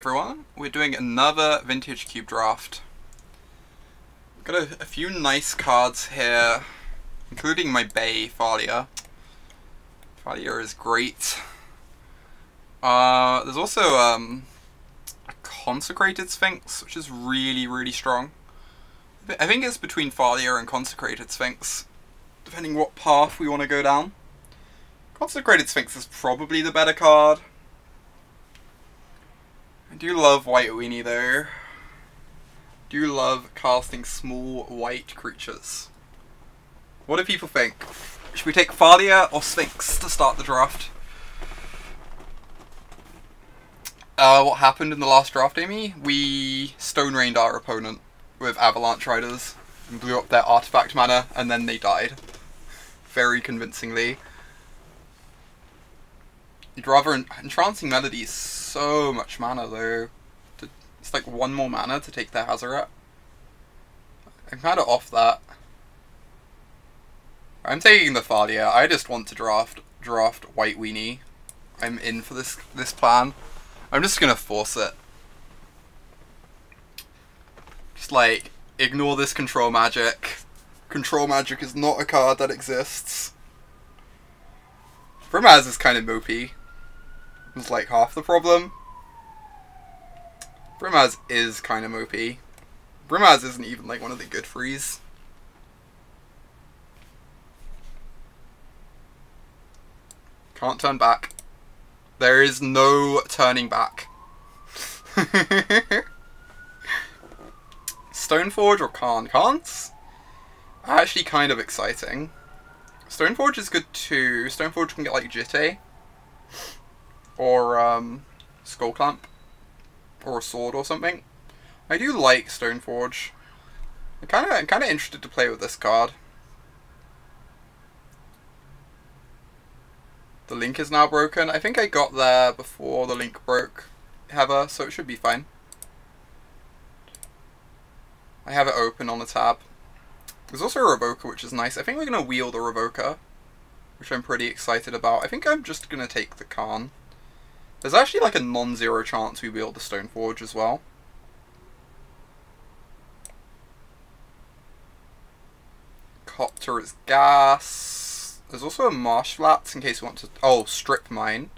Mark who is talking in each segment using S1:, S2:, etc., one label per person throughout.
S1: Everyone, we're doing another Vintage Cube draft. Got a few nice cards here, including my Bay Thalia. Thalia is great. There's also a Consecrated Sphinx, which is really strong. I think it's between Thalia and Consecrated Sphinx, depending what path we want to go down. Consecrated Sphinx is probably the better card. I do love White Weenie though. Do love casting small white creatures. What do people think? Should we take Thalia or Sphinx to start the draft? What happened in the last draft, Amy? We Stone Rained our opponent with Avalanche Riders and blew up their artifact mana, and then they died. Very convincingly. You'd rather Entrancing Melody is so much mana though. It's like one more mana to take their Hazoret. I'm kind of off that. I'm taking the Thalia. I just want to draft White Weenie. I'm in for this plan. I'm just gonna force it. Just like ignore this control magic. Control magic is not a card that exists. Brimaz is kind of mopey. It's like half the problem. Brimaz is kind of mopey. Brimaz isn't even like one of the good frees. Can't turn back. There is no turning back. Stoneforge or Karn? Karn's actually kind of exciting. Stoneforge is good too. Stoneforge can get like Jitte. Or Skull Clamp. Or a sword or something. I do like Stoneforge. I'm kind of interested to play with this card. The link is now broken. I think I got there before the link broke, Heather, so it should be fine. I have it open on the tab. There's also a Revoker, which is nice. I think we're going to wield a Revoker, which I'm pretty excited about. I think I'm just going to take the Karn. There's actually like a non-zero chance we wield the Stoneforge as well. Copter is gas. There's also a Marsh Flats in case we want to... Oh, Strip Mine.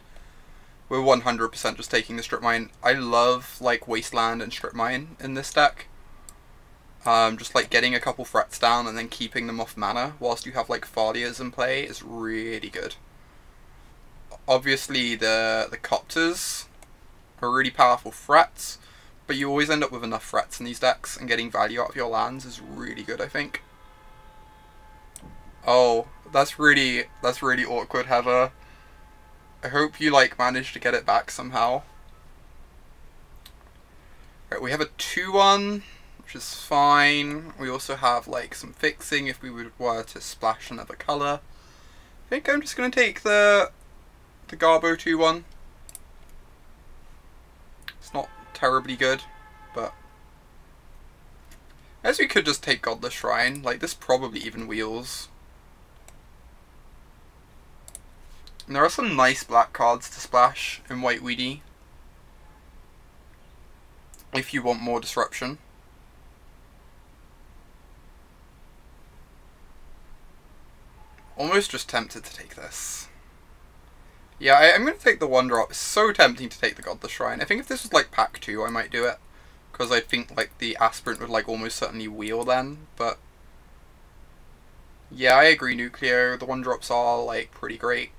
S1: We're 100% just taking the Strip Mine. I love like Wasteland and Strip Mine in this deck. Just like getting a couple threats down and then keeping them off mana whilst you have like Thalias in play is really good. Obviously the Copters are really powerful threats, but you always end up with enough threats in these decks, and getting value out of your lands is really good, I think. Oh, that's really awkward, Heather. I hope you like managed to get it back somehow. Right, we have a 2/1, which is fine. We also have like some fixing if we were to splash another color. I think I'm just gonna take the Garbo 2/1. It's not terribly good, but I guess we could just take Godless Shrine. Like, this probably even wheels. And there are some nice black cards to splash in White Weenie if you want more disruption. Almost just tempted to take this. Yeah, I'm going to take the 1-drop. It's so tempting to take the Godless Shrine. I think if this was like pack 2, I might do it. Because I think like the Aspirant would like almost certainly wheel then. But yeah, I agree, Nucleo. The 1-drops are like pretty great.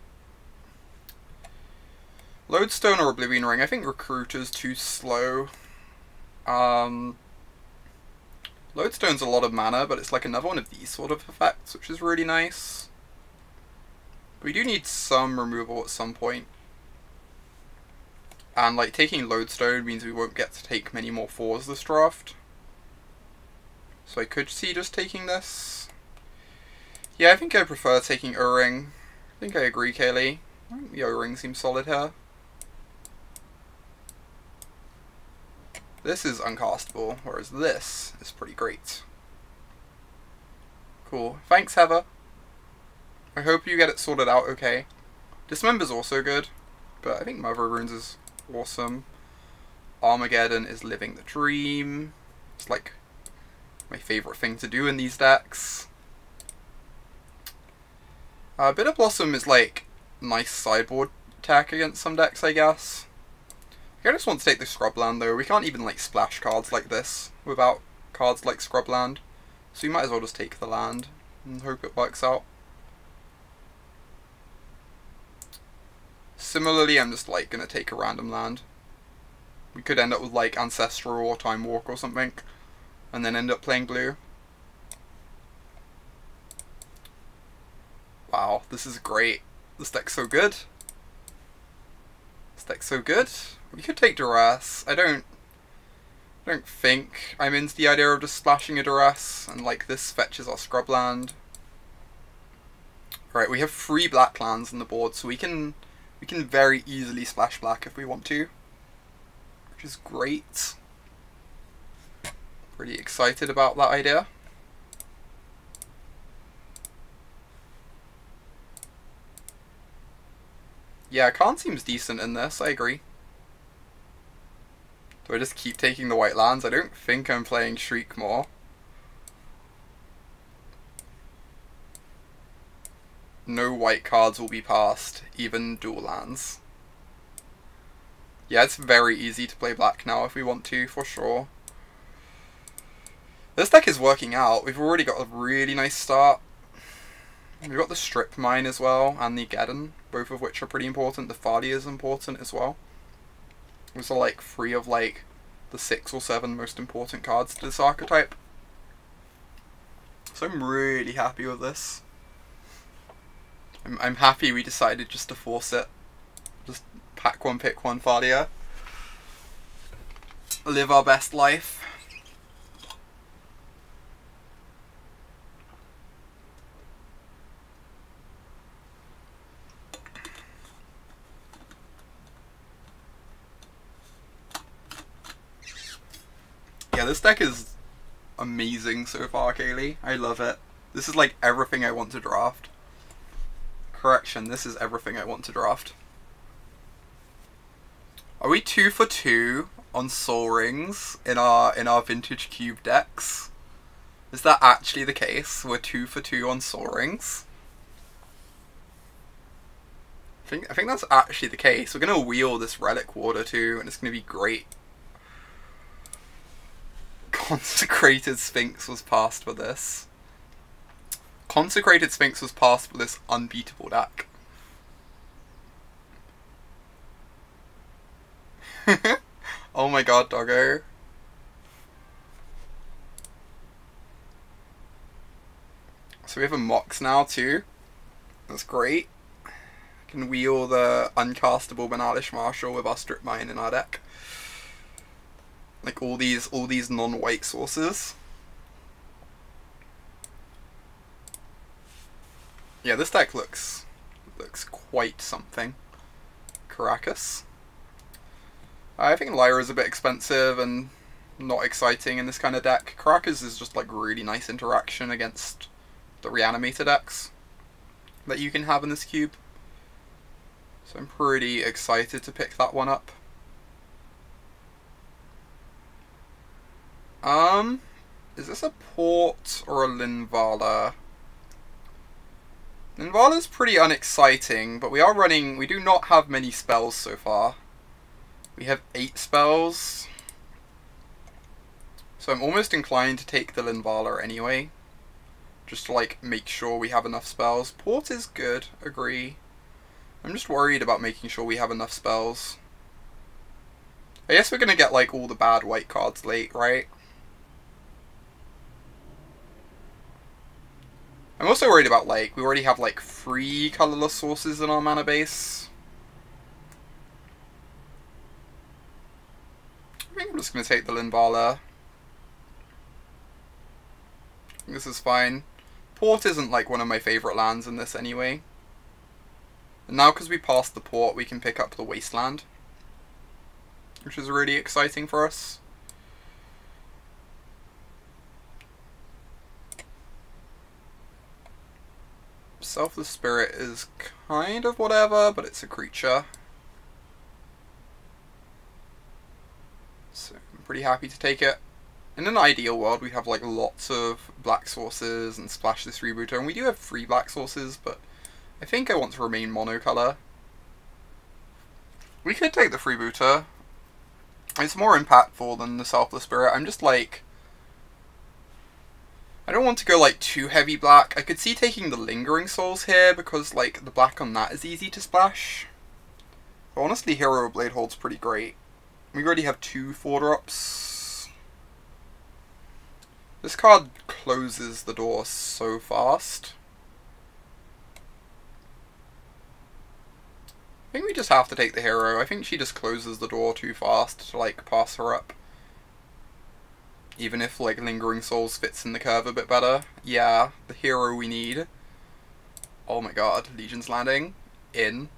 S1: Lodestone or Oblivion Ring. I think Recruiter's too slow. Lodestone's a lot of mana, but it's like another one of these sort of effects, which is really nice. We do need some removal at some point. And like taking Lodestone means we won't get to take many more 4s this draft. So I could see just taking this. Yeah, I think I prefer taking O-Ring. I think I agree, Kaylee. I think the O-Ring seems solid here. This is uncastable, whereas this is pretty great. Cool. Thanks, Heather. I hope you get it sorted out okay. Dismember's also good, but I think Mother of Runes is awesome. Armageddon is living the dream. It's like my favourite thing to do in these decks. Bitter Blossom is like nice sideboard tech against some decks, I guess. I just want to take the Scrubland though. We can't even like splash cards like this without cards like Scrubland. So you might as well just take the land and hope it works out. Similarly, I'm just like gonna take a random land. We could end up with like Ancestral or Time Walk or something, and then end up playing blue. Wow, this is great. This deck's so good. This deck's so good. We could take Duress. I don't think I'm into the idea of just splashing a Duress, and like this fetches our Scrubland. Right, we have 3 black lands on the board, so we can very easily splash black if we want to, which is great. Pretty excited about that idea. Yeah, Karn seems decent in this, I agree. Do I just keep taking the white lands? I don't think I'm playing Shriekmaw. No white cards will be passed, even dual lands. Yeah, it's very easy to play black now if we want to, for sure. This deck is working out. We've already got a really nice start. We've got the Strip Mine as well, and the Geddon, both of which are pretty important. The Thalia is important as well. Those are like 3 of like the 6 or 7 most important cards to this archetype. So I'm really happy with this. I'm happy we decided just to force it. Just pack one, pick one Thalia. Live our best life. Yeah, this deck is amazing so far, Kaylee. I love it. This is like everything I want to draft. Correction, this is everything I want to draft. Are we 2 for 2 on Sol Rings in our Vintage Cube decks? Is that actually the case? We're 2 for 2 on Sol Rings? I think that's actually the case. We're gonna wheel this Relic Water too, and it's gonna be great. Consecrated Sphinx was passed for this. Consecrated Sphinx was passed for this unbeatable deck. Oh my god, doggo. So we have a Mox now too. That's great. Can wheel the uncastable Benalish Marshal with our Strip Mine in our deck. Like all these non-white sources. Yeah, this deck looks quite something. Karakas. I think Lyra is a bit expensive and not exciting in this kind of deck. Karakas is just like really nice interaction against the Reanimator decks that you can have in this cube. So I'm pretty excited to pick that one up. Is this a Port or a Linvala? Linvala's pretty unexciting, but we do not have many spells so far. We have 8 spells. So I'm almost inclined to take the Linvala anyway. Just to like make sure we have enough spells. Port is good, agree. I'm just worried about making sure we have enough spells. I guess we're gonna get like all the bad white cards late, right? I'm also worried about like, we already have like 3 colorless sources in our mana base. I think I'm just going to take the Linvala. This is fine. Port isn't like one of my favourite lands in this anyway. And now because we passed the Port, we can pick up the Wasteland, which is really exciting for us. Selfless Spirit is kind of whatever, but it's a creature. So I'm pretty happy to take it. In an ideal world, we have like lots of black sources and splash this freebooter, and we do have 3 black sources, but I think I want to remain monocolor. We could take the freebooter. It's more impactful than the Selfless Spirit. I'm just like, I don't want to go like too heavy black. I could see taking the Lingering Souls here because like the black on that is easy to splash. But honestly, Hero Blade holds pretty great. We already have 2 4-drops. This card closes the door so fast. I think we just have to take the hero. I think she just closes the door too fast to like pass her up. Even if like Lingering Souls fits in the curve a bit better. Yeah, the hero we need. Oh my god, Legion's Landing. In.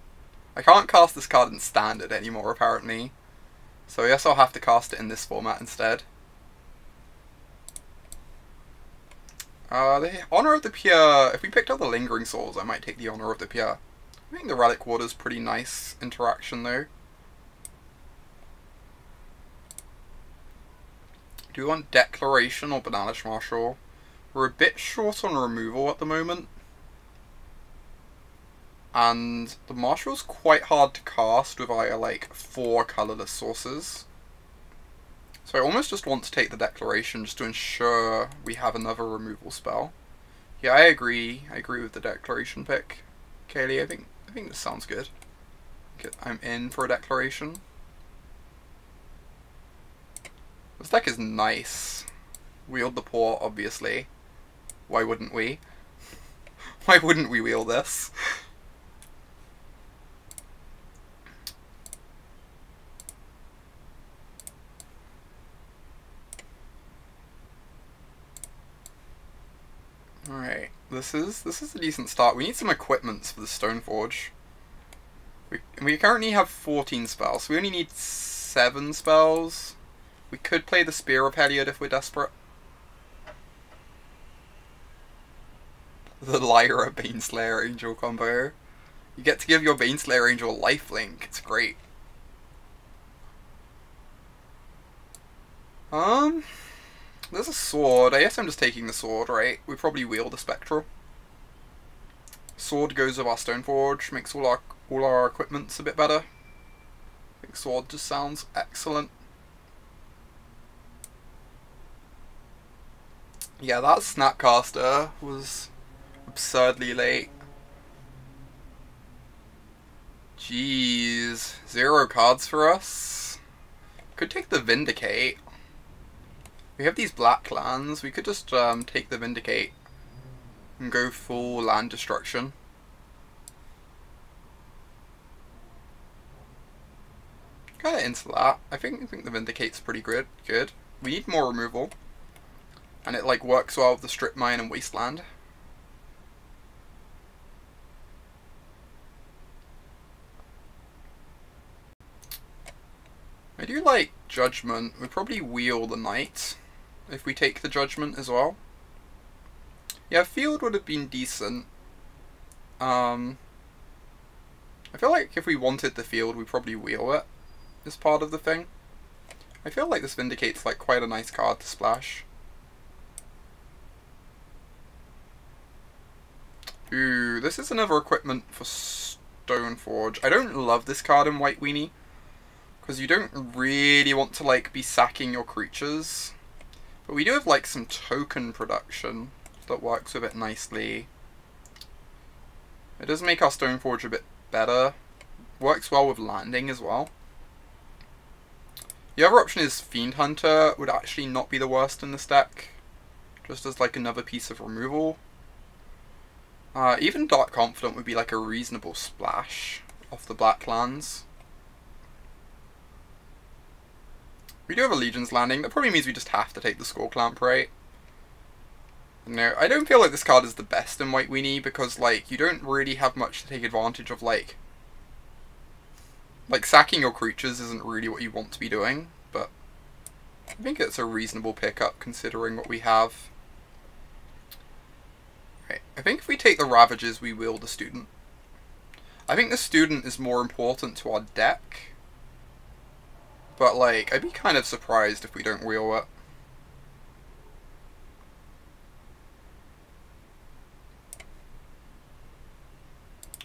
S1: I can't cast this card in Standard anymore apparently. So I guess I'll have to cast it in this format instead. The Honor of the Pure. If we picked up the Lingering Souls, I might take the Honor of the Pure. I think the Relic Water's pretty nice interaction though. Do we want Declaration or Banalish Marshal? We're a bit short on removal at the moment. And the Marshal's quite hard to cast with either like 4 colourless sources. So I almost just want to take the Declaration just to ensure we have another removal spell. Yeah, I agree. I agree with the Declaration pick. Kaylee, I think this sounds good. I'm in for a Declaration. This deck is nice. Wield the Port, obviously. Why wouldn't we? Why wouldn't we wield this? Alright, this is a decent start. We need some equipments for the Stoneforge. We currently have 14 spells, so we only need 7 spells. We could play the Spear of Heliod if we're desperate. The Lyra Baneslayer Angel combo. You get to give your Baneslayer Angel lifelink. It's great. There's a sword. I guess I'm just taking the sword, right? We probably wield a Spectral. Sword goes with our Stoneforge, makes all our equipments a bit better. I think sword just sounds excellent. Yeah, that Snapcaster was absurdly late. Jeez, 0 cards for us. Could take the Vindicate. We have these black lands, we could just take the Vindicate and go full land destruction. Kinda into that. I think the Vindicate's pretty good. We need more removal. And it like works well with the Strip Mine and Wasteland. I do like Judgment. We'd probably wheel the Knight if we take the Judgment as well. Yeah, Field would have been decent. I feel like if we wanted the Field, we'd probably wheel it as part of the thing. I feel like this Vindicate's like quite a nice card to splash. Ooh, this is another equipment for Stoneforge. I don't love this card in White Weenie, because you don't really want to like be sacking your creatures. But we do have like some token production that works with it nicely. It does make our Stoneforge a bit better. Works well with landing as well. The other option is Fiend Hunter, would actually not be the worst in this deck. Just as like another piece of removal. Even Dark Confidant would be like a reasonable splash off the black lands. We do have a Legion's Landing. That probably means we just have to take the Skull Clamp, right? No, I don't feel like this card is the best in White Weenie because like you don't really have much to take advantage of like sacking your creatures isn't really what you want to be doing, but I think it's a reasonable pickup considering what we have. Right, I think if we take the Ravages, we wield the Student. I think the Student is more important to our deck. But, like, I'd be kind of surprised if we don't wheel it.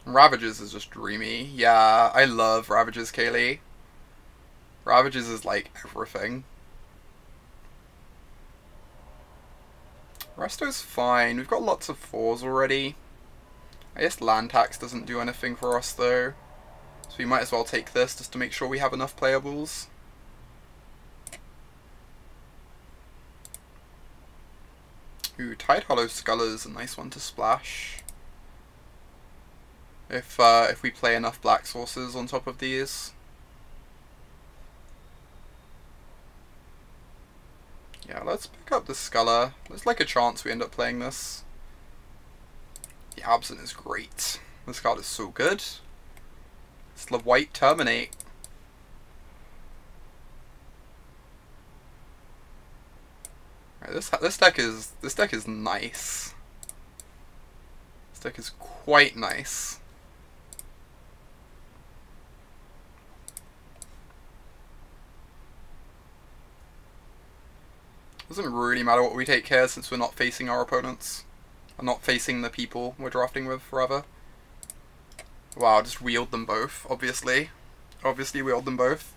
S1: Ravages is just dreamy. Yeah, I love Ravages, Kaylee. Ravages is, like, everything. Resto's fine. We've got lots of 4s already. I guess land tax doesn't do anything for us, though. So we might as well take this just to make sure we have enough playables. Ooh, Tidehollow Sculler is a nice one to splash. If we play enough black sources on top of these. Yeah, let's pick up the Sculler. There's like a chance we end up playing this. The Absent is great. This card is so good. Slav White Terminate. Right, this deck is nice. This deck is quite nice. Doesn't really matter what we take here since we're not facing our opponents. And not facing the people we're drafting with, rather. Wow, just wheeled them both, obviously. Obviously wheeled them both.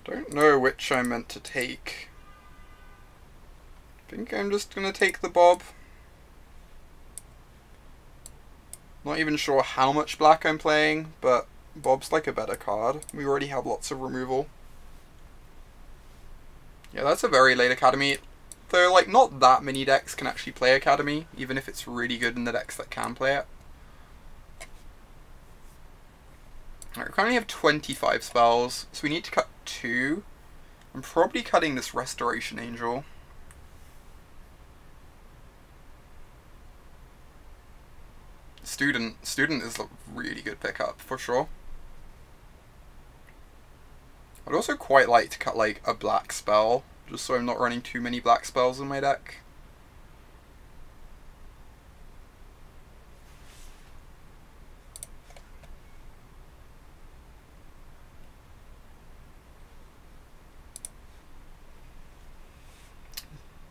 S1: Don't know which I meant to take. I think I'm just gonna take the Bob. Not even sure how much black I'm playing, but Bob's like a better card. We already have lots of removal. Yeah, that's a very late Academy. Though, like, not that many decks can actually play Academy, even if it's really good in the decks that can play it. Alright, we currently have 25 spells, so we need to cut 2. I'm probably cutting this Restoration Angel. Student is a really good pickup, for sure. I'd also quite like to cut, like, a black spell, just so I'm not running too many black spells in my deck.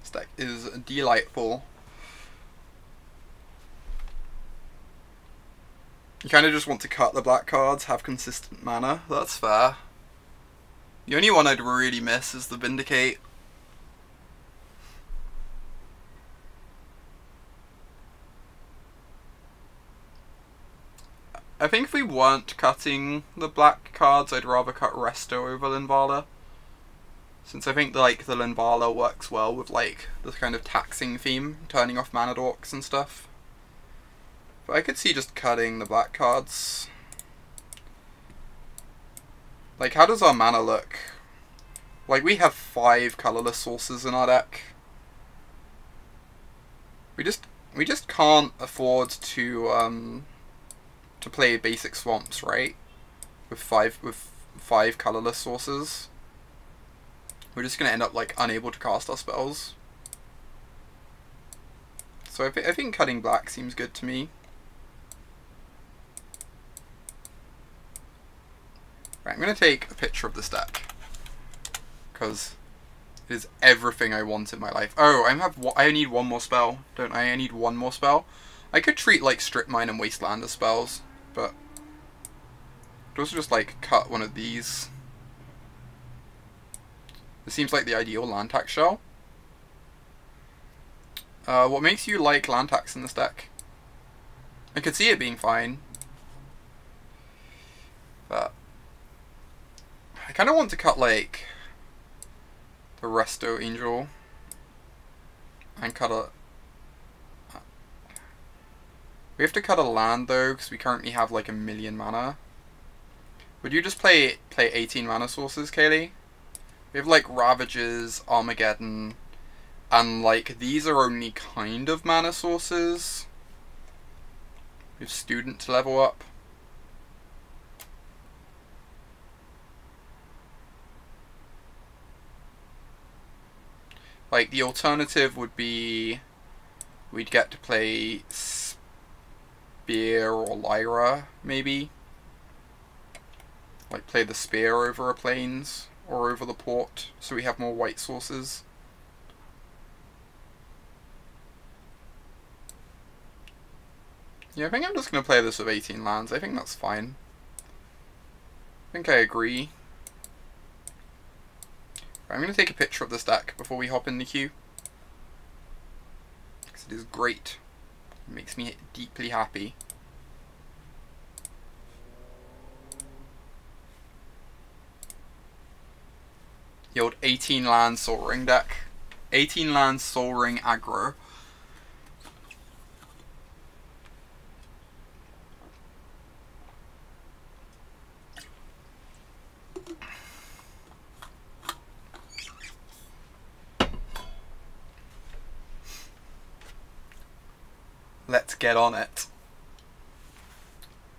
S1: This deck is delightful. You kind of just want to cut the black cards, have consistent mana. That's fair. The only one I'd really miss is the Vindicate. I think if we weren't cutting the black cards, I'd rather cut Resto over Linvala. Since I think like the Linvala works well with like this kind of taxing theme, turning off mana dorks and stuff. But I could see just cutting the black cards. Like, how does our mana look? Like, we have 5 colorless sources in our deck. We just can't afford to play basic swamps, right? With five colorless sources. We're just gonna end up like unable to cast our spells. So I think cutting black seems good to me. Right, I'm gonna take a picture of this deck because it is everything I want in my life. Oh, I need one more spell, don't I? I need one more spell. I could treat like Strip Mine and Wasteland as spells, but I'd also just like cut one of these. This seems like the ideal land tax shell. What makes you like land tax in this deck? I could see it being fine, but I kind of want to cut like the Resto Angel and cut a. We have to cut a land though because we currently have like 1,000,000 mana. Would you just play 18 mana sources, Kaylee? We have like Ravages, Armageddon, and like these are only kind of mana sources. We have Student to level up. Like the alternative would be we'd get to play Spear or Lyra, maybe. Like play the Spear over a Plains or over the Port, so we have more white sources. Yeah, I think I'm just going to play this with 18 lands. I think that's fine. I think I agree. I'm going to take a picture of this deck before we hop in the queue. Because it is great. It makes me deeply happy. The old 18 land Sol Ring deck. 18 land Sol Ring aggro. Let's get on it.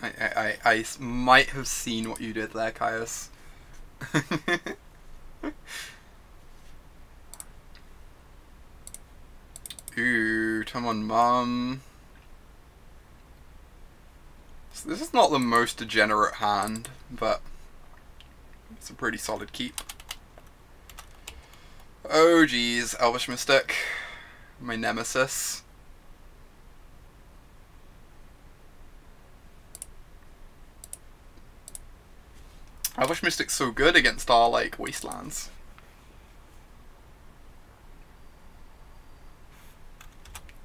S1: I might have seen what you did there, Caius. Ooh, come on, Mum. This is not the most degenerate hand, but it's a pretty solid keep. Oh geez, Elvish Mystic. My nemesis. Elvish Mystic's so good against our, like, wastelands.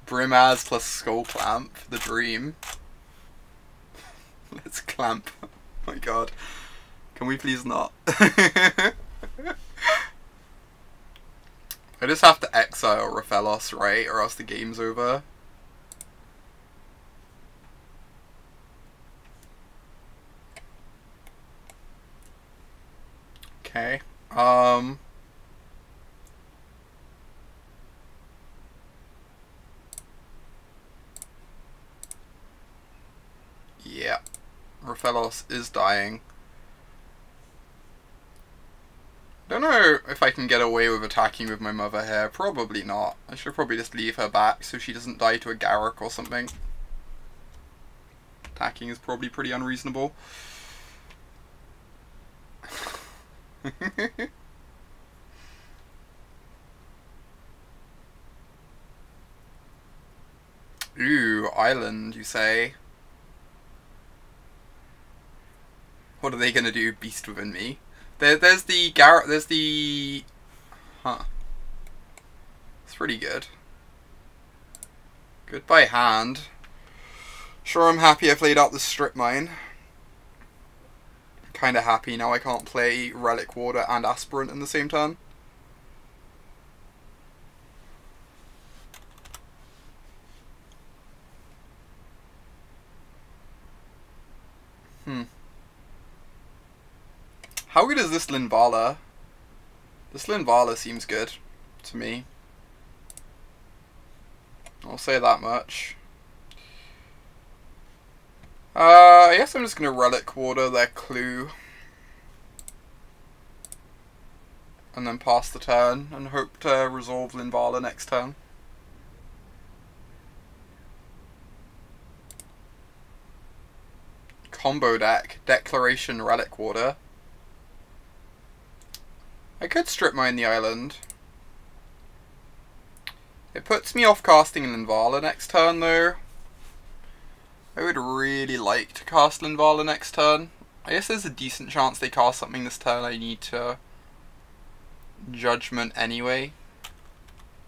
S1: Brimaz plus Skull Clamp, the dream. Let's clamp. Oh my god. Can we please not? I just have to exile Raphelos, right? Or else the game's over. Okay. Yeah. Raphelos is dying. Don't know if I can get away with attacking with my mother here. Probably not. I should probably just leave her back so she doesn't die to a Garruk or something. Attacking is probably pretty unreasonable. Ooh, island, you say? What are they gonna do, Beast Within Me? There's the Garruk, there's the... Huh. It's pretty good. Goodbye, hand. Sure, I'm happy I played out the Strip Mine. Kinda happy now I can't play Relic Warder and Aspirant in the same turn. How good is this Linvala? This Linvala seems good to me. I'll say that much. I guess I'm just going to Relic Warder their Clue. And then pass the turn and hope to resolve Linvala next turn. Combo deck. Declaration Relic Warder. I could Strip Mine the island. It puts me off casting Linvala next turn though. I would really like to cast Linvala next turn. I guess there's a decent chance they cast something this turn I need to Judgment anyway.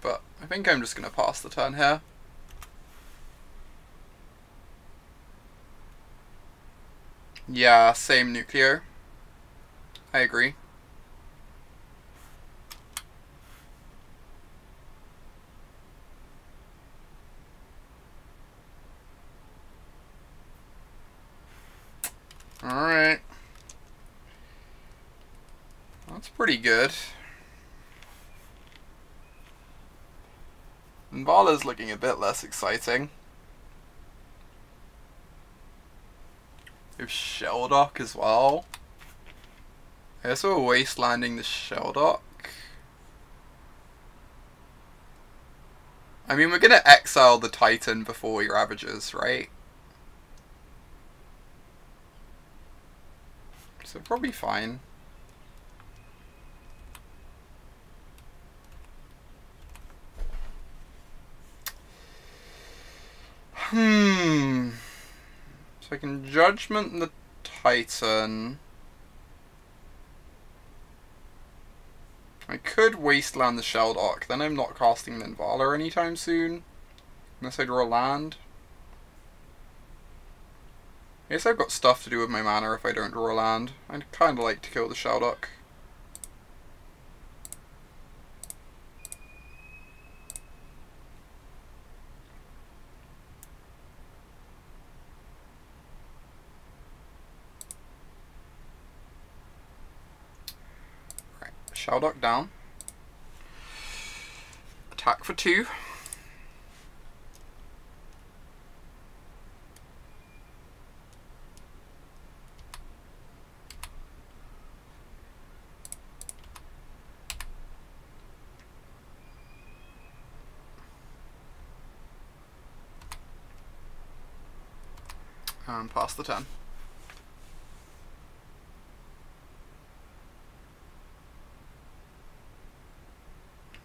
S1: But I think I'm just going to pass the turn here. Yeah, same Nucleo. I agree. Alright. That's pretty good. Linvala's looking a bit less exciting. With Shelldock as well. I guess we're wastelanding the Shelldock. I mean, we're gonna exile the Titan before he Ravages, right? So probably fine. So I can Judgment the Titan. I could Wasteland the Shelldock, then I'm not casting Linvala anytime soon. Unless I draw land. I guess I've got stuff to do with my mana if I don't draw land. I'd kinda like to kill the Shelldock. Shelldock down. Attack for 2. And pass the turn.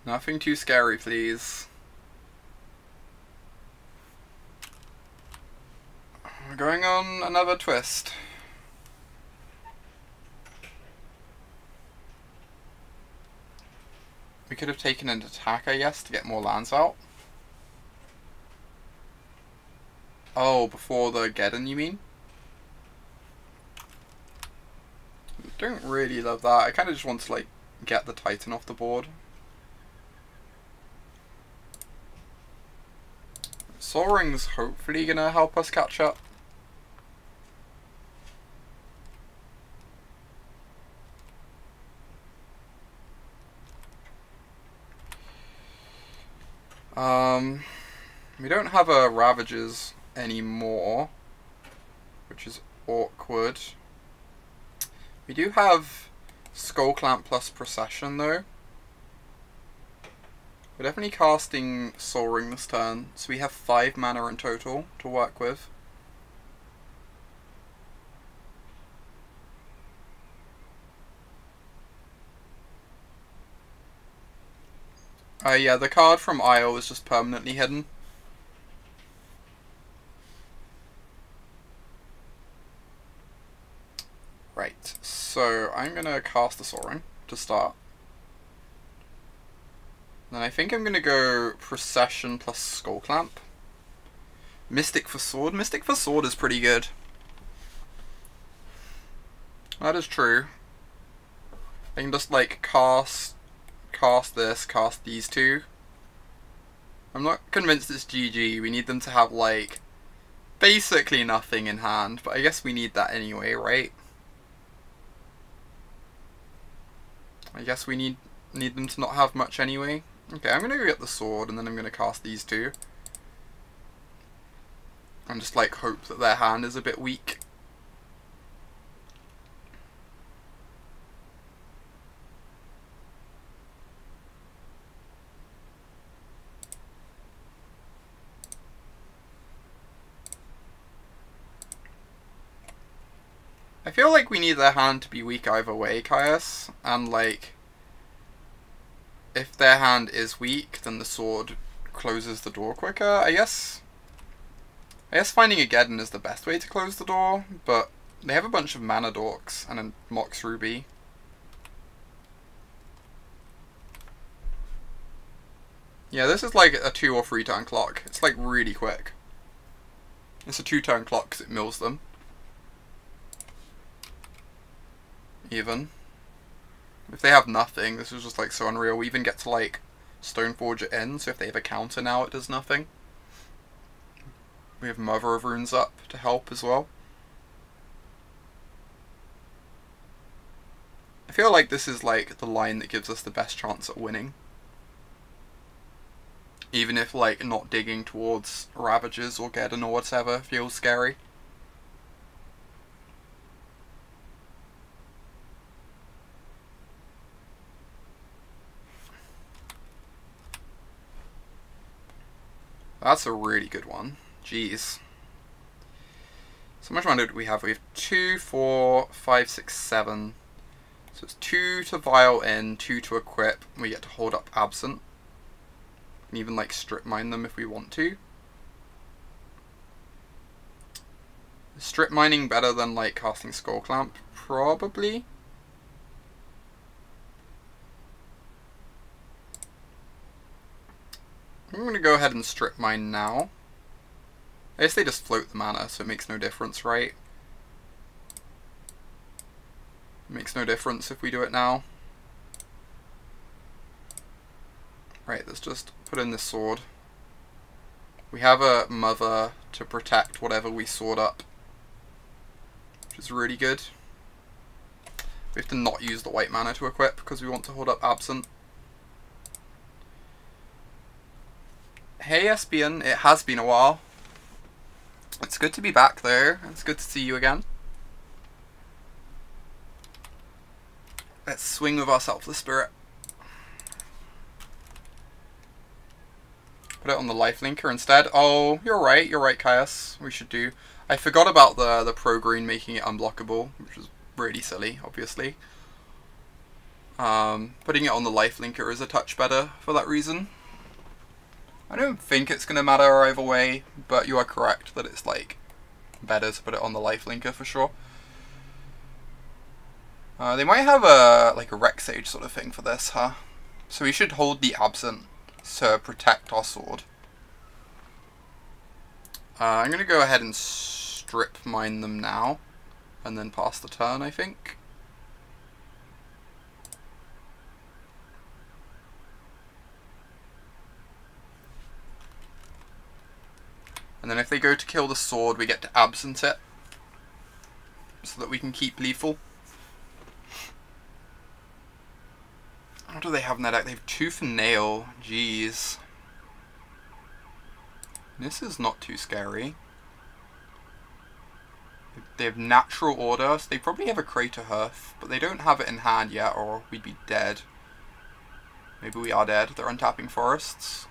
S1: Nothing too scary, please. We're going on another twist. We could have taken an attack, I guess, to get more lands out. Oh, before the Geddon, you mean? Don't really love that. I kind of just want to, like, get the Titan off the board. Soaring's hopefully gonna help us catch up. We don't have a Ravages anymore, which is awkward. We do have Skullclamp plus Procession though. We're definitely casting Soaring this turn, so we have 5 mana in total to work with. Yeah, the card from Isle is just permanently hidden. Right, so I'm gonna cast the Soaring to start. Then I think I'm gonna go Procession plus Skullclamp. Mystic for Sword. Mystic for Sword is pretty good. That is true. I can just like cast this, cast these two. I'm not convinced it's GG. We need them to have like basically nothing in hand, but I guess we need that anyway, right? I guess we need them to not have much anyway. Okay, I'm gonna go get the sword and then I'm gonna cast these two. And just like hope that their hand is a bit weak. I feel like we need their hand to be weak either way, Caius, and like if their hand is weak, then the sword closes the door quicker, I guess. I guess finding a Geddon is the best way to close the door, but they have a bunch of mana dorks and a Mox Ruby. Yeah, this is like a 2 or 3 turn clock. It's like really quick. It's a 2 turn clock because it mills them. Even. If they have nothing, this is just like so unreal. We even get to like Stoneforge it in, so if they have a counter now it does nothing. We have Mother of Runes up to help as well. I feel like this is like the line that gives us the best chance at winning. Even if like not digging towards Ravages or Geddon or whatever feels scary. That's a really good one. Jeez. So how much mana do we have? We have 2, 4, 5, 6, 7. So it's 2 to vial in, 2 to equip. We get to hold up Absent. And even like strip mine them if we want to. Is strip mining better than like casting Skull Clamp? Probably. I'm going to go ahead and strip mine now. I guess they just float the mana, so it makes no difference, right? It makes no difference if we do it now. Right, let's just put in this sword. We have a mother to protect whatever we sword up, which is really good. We have to not use the white mana to equip because we want to hold up Absent. Hey Espion, it has been a while. It's good to be back there. It's good to see you again. Let's swing with our Selfless Spirit. Put it on the life linker instead. Oh, you're right, Caius. We should do. I forgot about the pro green making it unblockable, which was really silly, obviously. Putting it on the life linker is a touch better for that reason. I don't think it's going to matter either way, but you are correct that it's like better to put it on the life linker for sure. They might have a like a Rec Sage sort of thing for this, huh? So we should hold the Absent to protect our sword. I'm going to go ahead and strip mine them now, and then pass the turn, I think. And then if they go to kill the sword, we get to Absent it, so that we can keep lethal. What do they have in their deck? They have Tooth and Nail. Jeez. This is not too scary. They have Natural Order, so they probably have a Crater Hearth, but they don't have it in hand yet, or we'd be dead. Maybe we are dead. They're untapping Forests.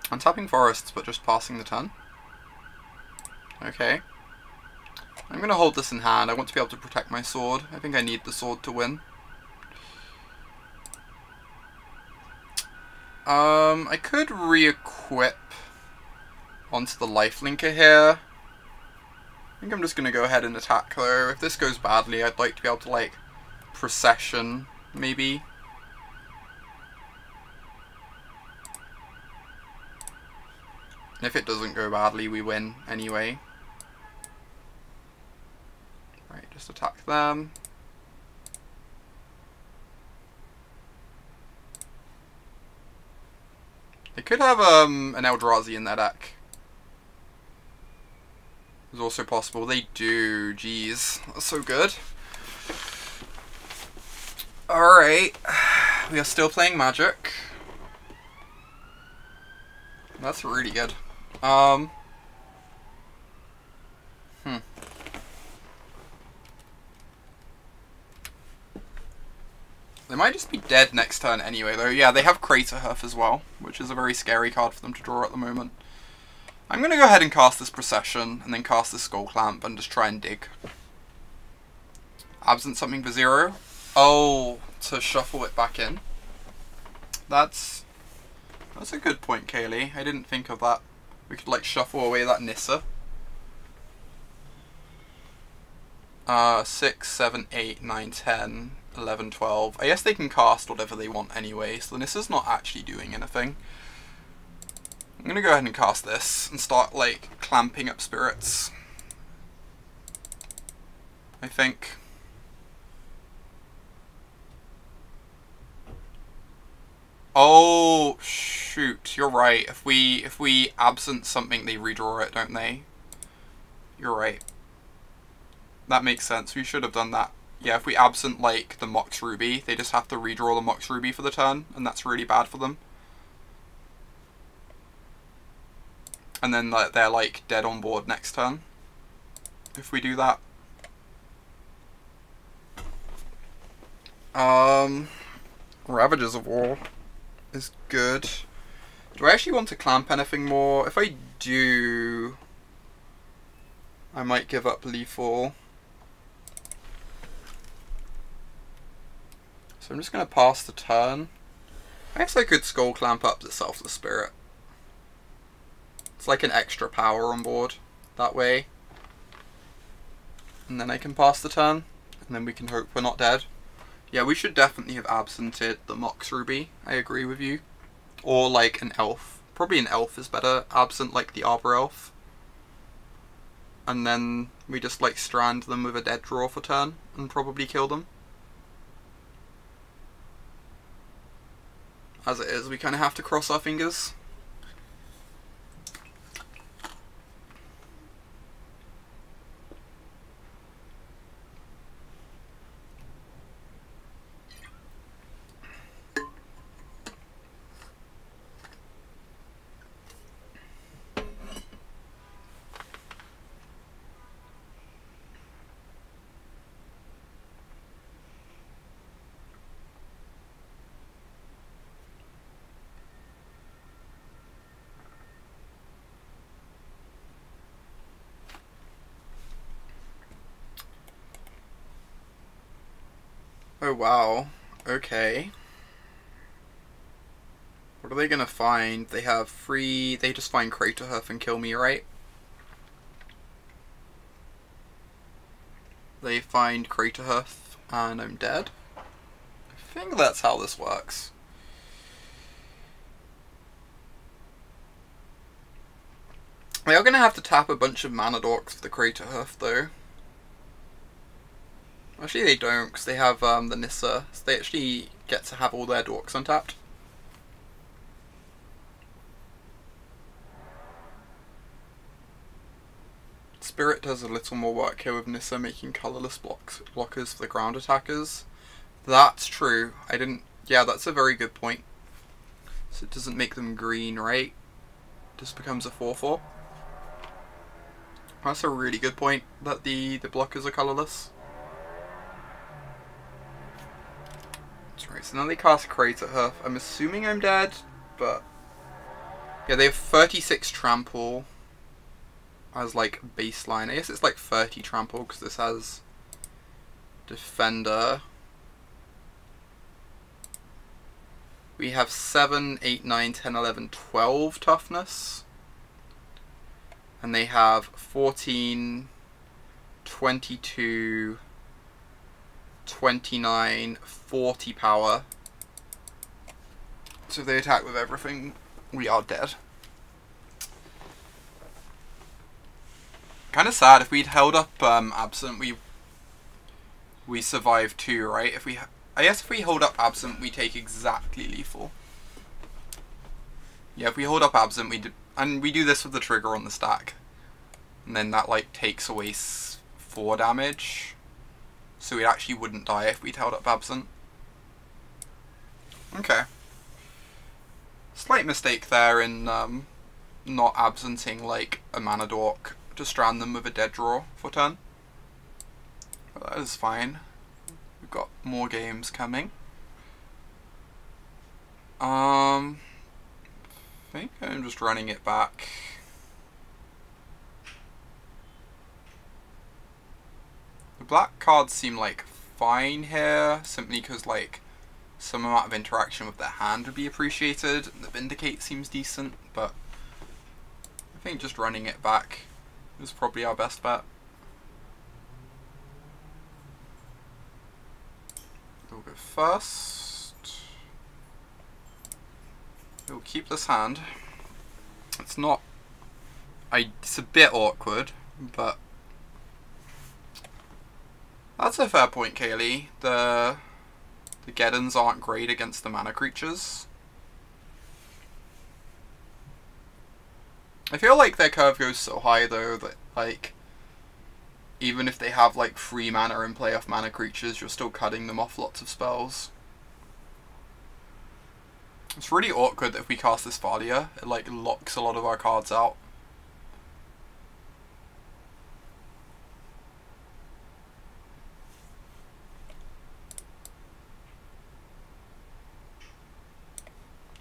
S1: Untapping Forests, but just passing the turn. Okay. I'm going to hold this in hand. I want to be able to protect my sword. I think I need the sword to win. I could re-equip onto the life linker here. I think I'm just going to go ahead and attack though. If this goes badly, I'd like to be able to like Procession, maybe. If it doesn't go badly, we win anyway. Right, just attack them. They could have an Eldrazi in their deck. It's also possible. They do. Jeez, that's so good. Alright, we are still playing Magic. That's really good. They might just be dead next turn anyway, though. Yeah, they have Crater Hearth as well, which is a very scary card for them to draw at the moment. I'm going to go ahead and cast this Procession, and then cast this Skull Clamp, and just try and dig. Absent something for 0. Oh, to shuffle it back in. That's a good point, Kaylee. I didn't think of that. We could, like, shuffle away that Nissa. 6, 7, 8, 9, 10, 11, 12. I guess they can cast whatever they want anyway, so Nissa's not actually doing anything. I'm gonna go ahead and cast this and start, like, clamping up spirits. I think. Oh, shoot, you're right. If we Absent something, they redraw it, don't they? You're right. That makes sense. We should have done that. Yeah, if we Absent, like, the Mox Ruby, they just have to redraw the Mox Ruby for the turn, and that's really bad for them. And then they're, like, dead on board next turn, if we do that. Ravages of War is good. Do I actually want to clamp anything more? If I do... I might give up lethal. So I'm just going to pass the turn. I guess I could Skull Clamp up the Selfless Spirit. It's like an extra power on board that way. And then I can pass the turn. And then we can hope we're not dead. Yeah, we should definitely have absented the Mox Ruby. I agree with you. Or like an elf. Probably an elf is better. Absent like the Arbor Elf. And then we just like strand them with a dead draw for turn. And probably kill them. As it is, we kind of have to cross our fingers. Oh wow, okay. What are they gonna find? They have free... They just find Craterhoof and kill me, right? They find Craterhoof and I'm dead? I think that's how this works. They are gonna have to tap a bunch of mana dorks for the Craterhoof though. Actually they don't, because they have the Nissa, so they actually get to have all their dorks untapped. Spirit does a little more work here with Nissa, making colourless blockers for the ground attackers. That's true. I didn't... Yeah, that's a very good point. So it doesn't make them green, right? It just becomes a 4/4. That's a really good point, that the blockers are colourless. That's right, so now they cast Craterhoof. I'm assuming I'm dead, but... Yeah, they have 36 trample as like baseline. I guess it's like 30 trample because this has defender. We have 7, 8, 9, 10, 11, 12 toughness. And they have 14, 22, 29, 40 power. So if they attack with everything, we are dead. Kind of sad. If we'd held up Absent, we survive too, right? I guess if we hold up Absent, we take exactly lethal. Yeah, if we hold up Absent, and we do this with the trigger on the stack, and then that like takes away 4 damage, so we actually wouldn't die if we'd held up Absent. Okay. Slight mistake there in not absenting like a mana dork to strand them with a dead draw for turn. But that is fine. We've got more games coming. I think I'm just running it back. The black cards seem like fine here, simply because like some amount of interaction with their hand would be appreciated, and the Vindicate seems decent, but I think just running it back is probably our best bet. We'll go first. We'll keep this hand. It's not... it's a bit awkward, but... That's a fair point, Kaylee. The Geddons aren't great against the mana creatures. I feel like their curve goes so high though that like even if they have like free mana and play off mana creatures, you're still cutting them off lots of spells. It's really awkward that if we cast this Thalia, it like locks a lot of our cards out.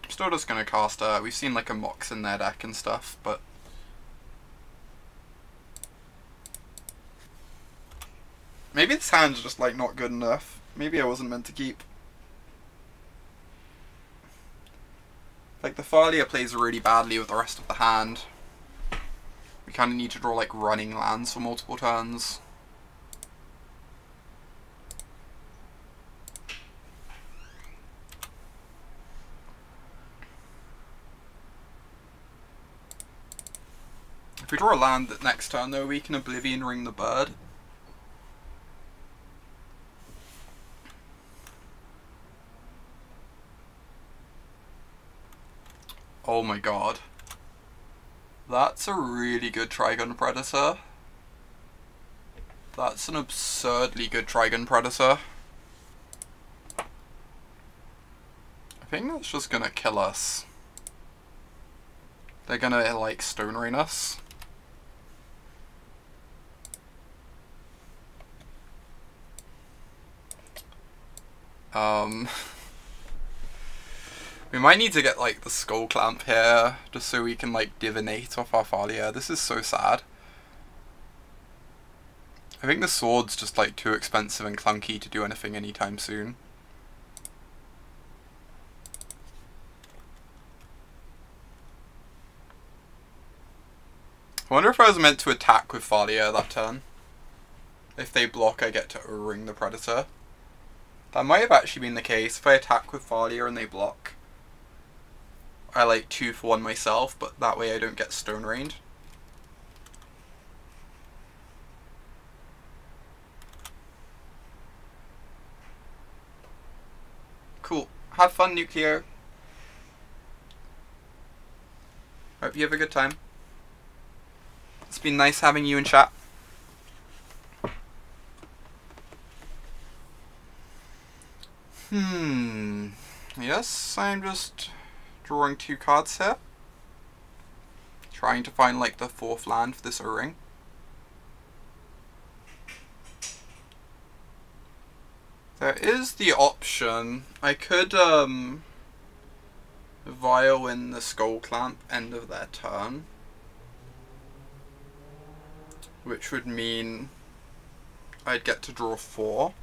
S1: Still just gonna cast we've seen like a Mox in their deck and stuff, but Maybe this hand's just like not good enough. Maybe I wasn't meant to keep. Like the Thalia plays really badly with the rest of the hand. We kind of need to draw like running lands for multiple turns. If we draw a land that next turn though, we can Oblivion Ring the bird. Oh my god. That's a really good Trigon Predator. That's an absurdly good Trigon Predator. I think that's just gonna kill us. They're gonna like Stone Rain us. We might need to get like the Skull Clamp here, just so we can like divinate off our Thalia. This is so sad. I think the sword's just like too expensive and clunky to do anything anytime soon. I wonder if I was meant to attack with Thalia that turn. If they block, I get to O-Ring the Predator. That might have actually been the case. If I attack with Thalia and they block, I like 2 for 1 myself, but that way I don't get Stone Rained. Cool. Have fun, Nucleo. Hope you have a good time. It's been nice having you in chat. Yes, I'm just drawing 2 cards here. Trying to find like the 4th land for this O-Ring. There is the option. I could Vial in the Skull Clamp end of their turn. Which would mean I'd get to draw 4.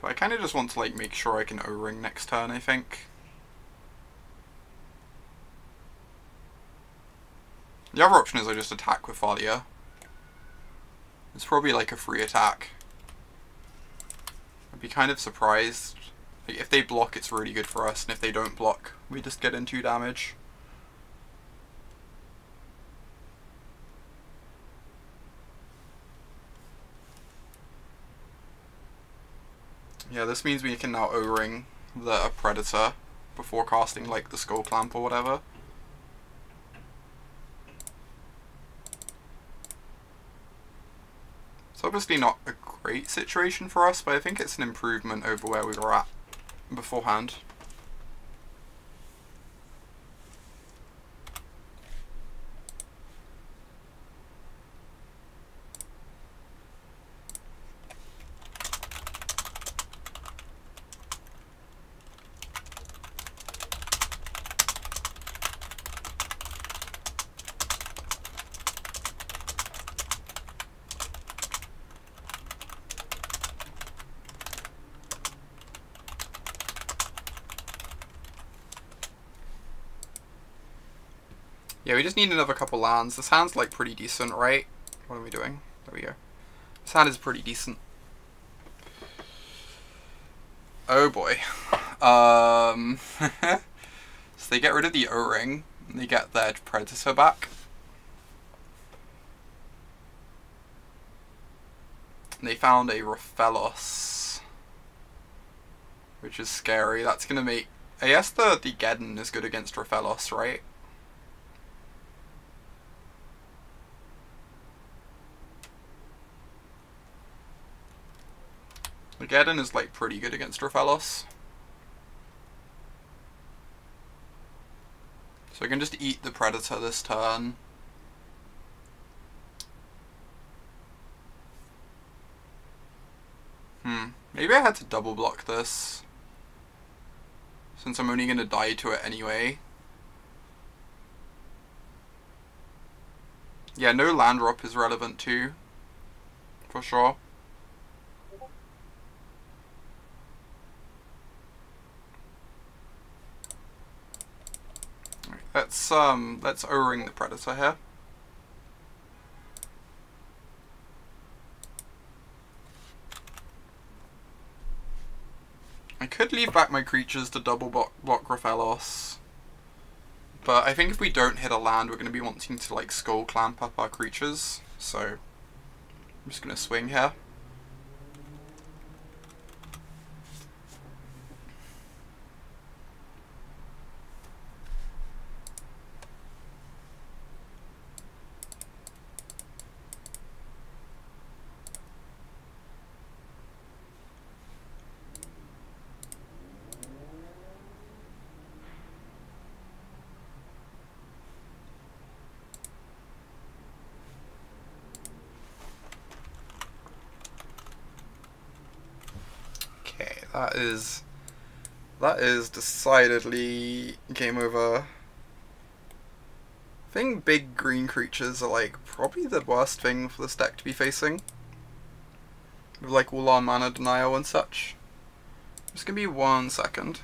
S1: But I kind of just want to like make sure I can O-Ring next turn, I think. The other option is I just attack with Thalia. It's probably like a free attack. I'd be kind of surprised. Like, if they block, it's really good for us, and if they don't block, we just get in 2 damage. Yeah, this means we can now O-Ring the Predator before casting like the Skull Clamp or whatever. It's obviously not a great situation for us, but I think it's an improvement over where we were at beforehand. Yeah, we just need another couple lands. This hand's like pretty decent, right? What are we doing? There we go. This hand is pretty decent. Oh boy. So they get rid of the O-Ring, and they get their Predator back. And they found a Rofellos, which is scary. That's gonna make... I guess the Geddon is good against Rofellos, right? The Geddon is like pretty good against Rofellos. So I can just eat the Predator this turn. Maybe I had to double block this, since I'm only going to die to it anyway. Yeah, no land drop is relevant too. For sure. Let's O-ring the Predator here. I could leave back my creatures to double block Grothellos, but I think if we don't hit a land, we're going to be wanting to like Skull Clamp up our creatures, so I'm just going to swing here. That is decidedly game over. I think big green creatures are like probably the worst thing for this deck to be facing. With like all our mana denial and such. Just give me 1 second.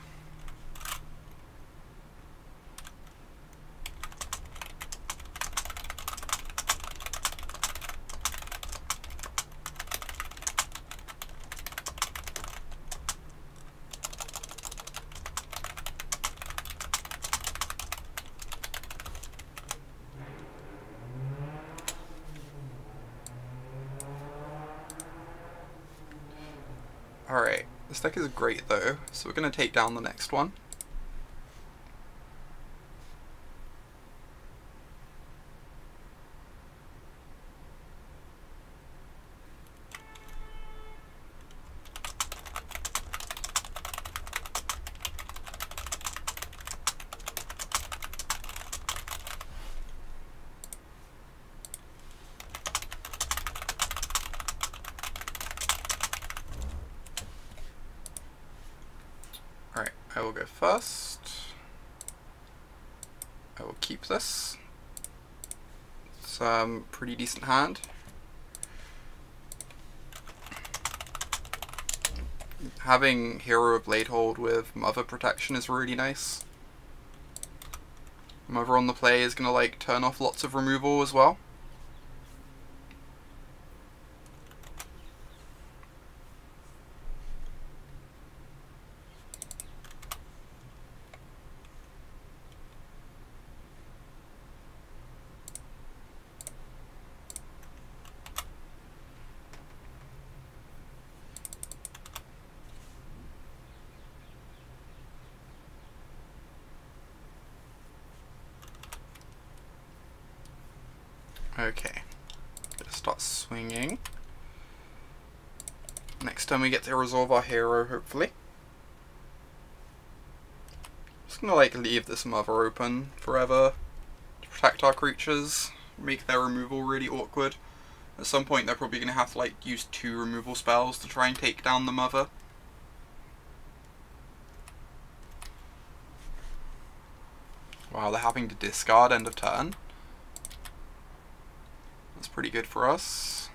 S1: Alright, this deck is great though, so we're going to take down the next one. Alright, I will go first. I will keep this. It's pretty decent hand. Having Hero of Bladehold with Mother Protection is really nice. Mother on the play is going to like turn off lots of removal as well. Okay, gonna start swinging. Next time we get to resolve our hero, hopefully. Just gonna like leave this Mother open forever to protect our creatures, make their removal really awkward. At some point they're probably gonna have to like use 2 removal spells to try and take down the Mother. Wow, they're having to discard end of turn. That's pretty good for us.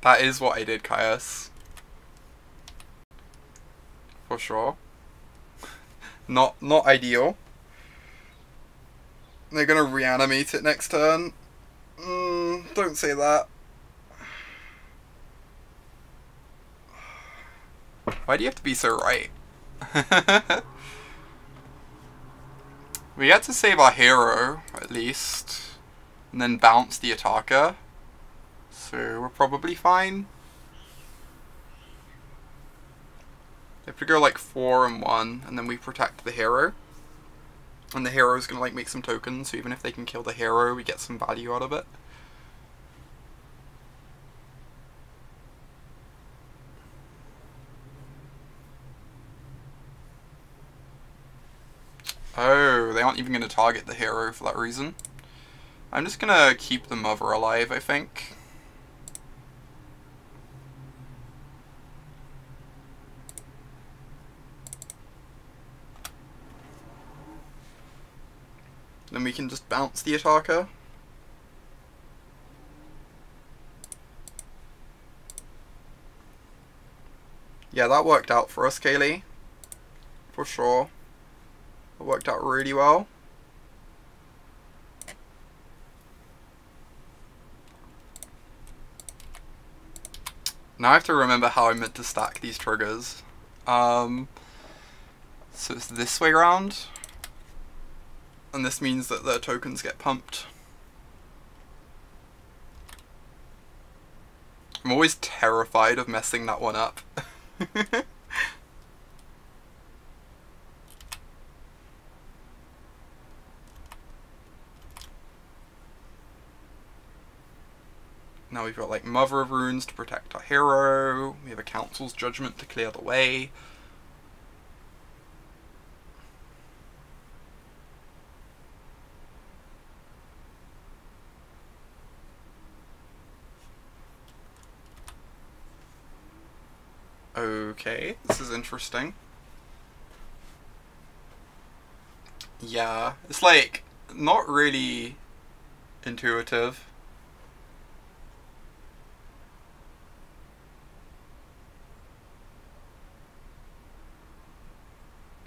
S1: That is what I did, Caius. For sure. Not ideal. They're gonna reanimate it next turn. Don't say that. Why do you have to be so right? We had to save our hero, at least. And then bounce the attacker. So we're probably fine. They have to go like 4 and 1, and then we protect the hero. And the hero is going to like make some tokens, so even if they can kill the hero, we get some value out of it. Oh, they aren't even going to target the hero for that reason. I'm just going to keep the Mother alive, I think. then we can just bounce the Ataka. Yeah, that worked out for us, Kaylee. For sure. It worked out really well. Now I have to remember how I meant to stack these triggers. So it's this way around. And this means that the tokens get pumped. I'm always terrified of messing that one up. Now we've got like Mother of Runes to protect our hero. We have a Council's Judgment to clear the way. Okay, this is interesting. Yeah, it's like not really intuitive.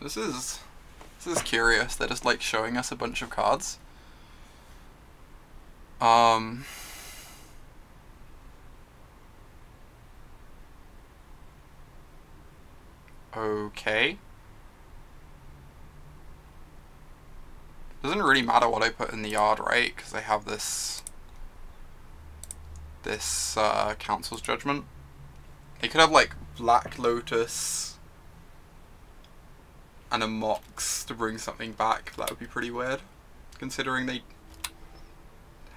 S1: This is curious. They're just like showing us a bunch of cards. Okay. Doesn't really matter what I put in the yard, right? Because I have this Council's Judgment. They could have like Black Lotus and a Mox to bring something back. That would be pretty weird, considering they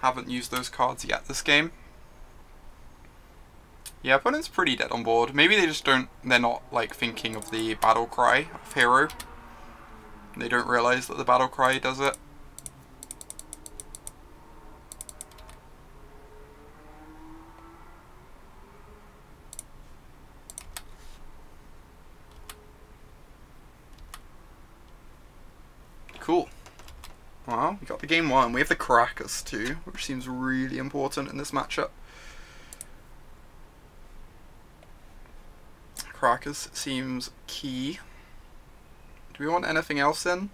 S1: haven't used those cards yet this game. Yeah, opponent's pretty dead on board. Maybe they just don't, they're not like thinking of the battle cry of hero. They don't realize that the battle cry does it. Cool. Well, we got the game one. We have the Caracas too, which seems really important in this matchup. Caracas seems key. Do we want anything else in?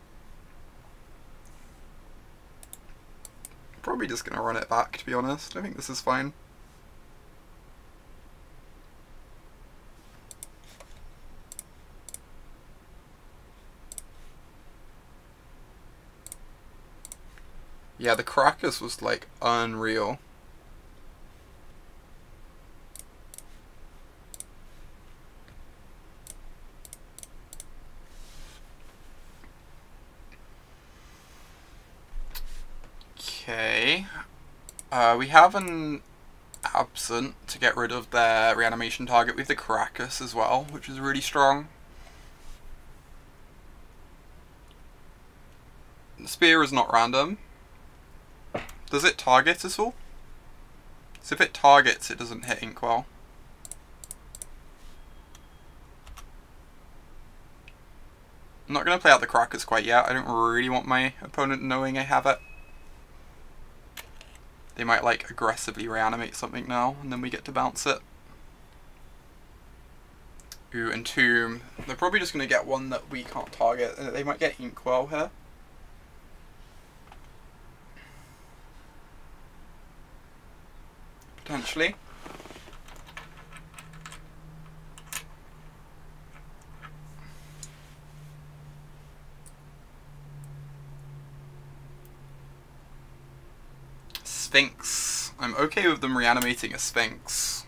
S1: Probably just gonna run it back, to be honest. I think this is fine. Yeah, the Caracas was like unreal. Okay. We have an Absent to get rid of their reanimation target with the Caracas as well, which is really strong. The Spear is not random. Does it target at all? So if it targets, it doesn't hit Inkwell. I'm not going to play out the Caracas quite yet. I don't really want my opponent knowing I have it. They might like aggressively reanimate something now, and then we get to bounce it. Ooh, Entomb. They're probably just going to get one that we can't target. They might get Inkwell here. Potentially. Sphinx. I'm okay with them reanimating a Sphinx.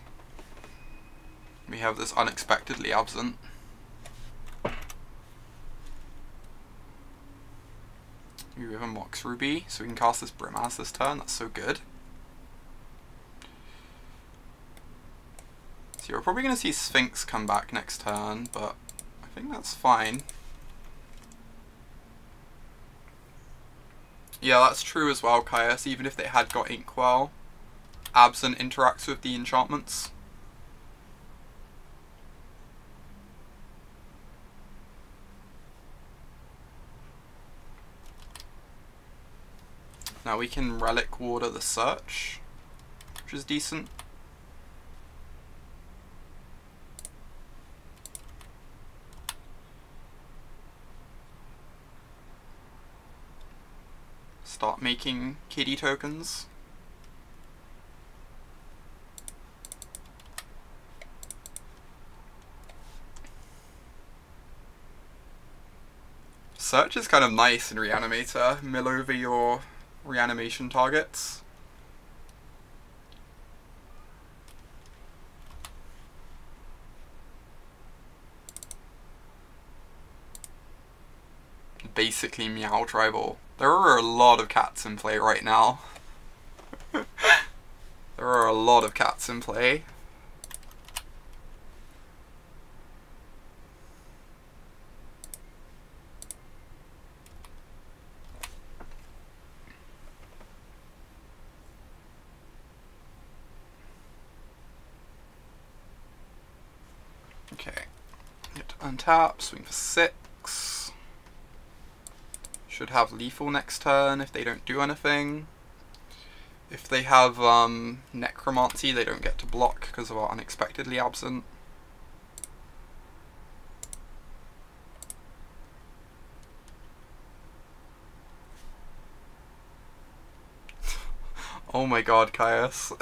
S1: We have this unexpectedly Absent. We have a Mox Ruby, so we can cast this Brimaz this turn. That's so good. So you're probably going to see Sphinx come back next turn, but I think that's fine. Yeah, that's true as well, Caius. Even if they had got Inkwell, Absent interacts with the enchantments. Now we can Relic Water the Search, which is decent. Start making kitty tokens. Search is kind of nice in Reanimator. Mill over your reanimation targets. Basically Meow Tribal. There are a lot of cats in play right now. There are a lot of cats in play. Okay, get to untap, swing for 6. Should have lethal next turn if they don't do anything. If they have necromancy, they don't get to block because of our unexpectedly absent. Oh my god, Caius.